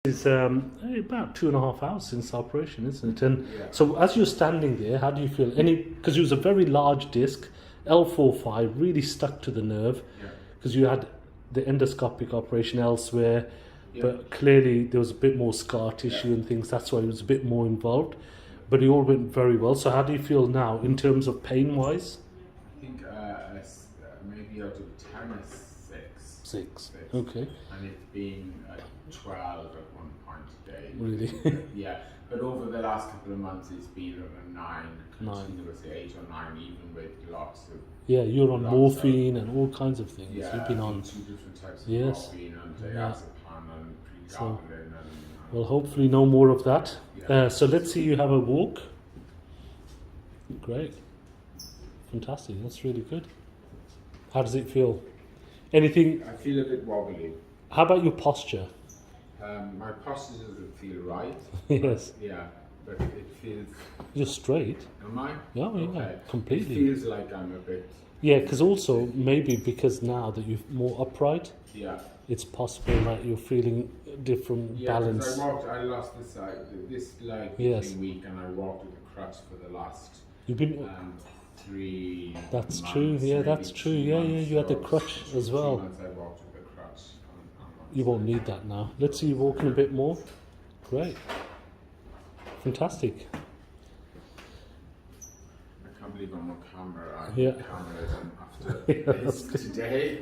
It's about 2.5 hours since the operation, isn't it? And so as you're standing there, how do you feel? Because it was a very large disc, L45, really stuck to the nerve, because you had the endoscopic operation elsewhere, but clearly there was a bit more scar tissue and things. That's why it was a bit more involved. But it all went very well. So how do you feel now in terms of pain-wise? I think maybe out of 10 is 6. 6. Okay. And it's been 12 at one point today. Really? Yeah. But over the last couple of months, it's been a 9, 9. Continuously 8 or 9, even with lots of. Yeah, you're on morphine and all kinds of things. Yeah, you've been on 2 different types of Yes. morphine and diazepam and pregabalin and. Well, hopefully no more of that. Yeah. So let's see you have a walk. Great. Fantastic. That's really good. How does it feel? Anything? I feel a bit wobbly. How about your posture? My posture doesn't feel right. Yes. Yeah, but it feels. You're straight. Am I? Yeah, Okay. completely. It feels like I'm a bit. Yeah, because also maybe because now that you're more upright, it's possible that you're feeling different balance. I lost this leg this week, and I walked with a crutch for the last. You've been. 3. That's months, true. Yeah, that's true. Yeah, you had the so crutch as well. 3 months I walked with a crutch. You won't need that now. Let's see you walking a bit more. Great. Fantastic. I can't believe I'm on camera. I Yeah. have cameras after this today.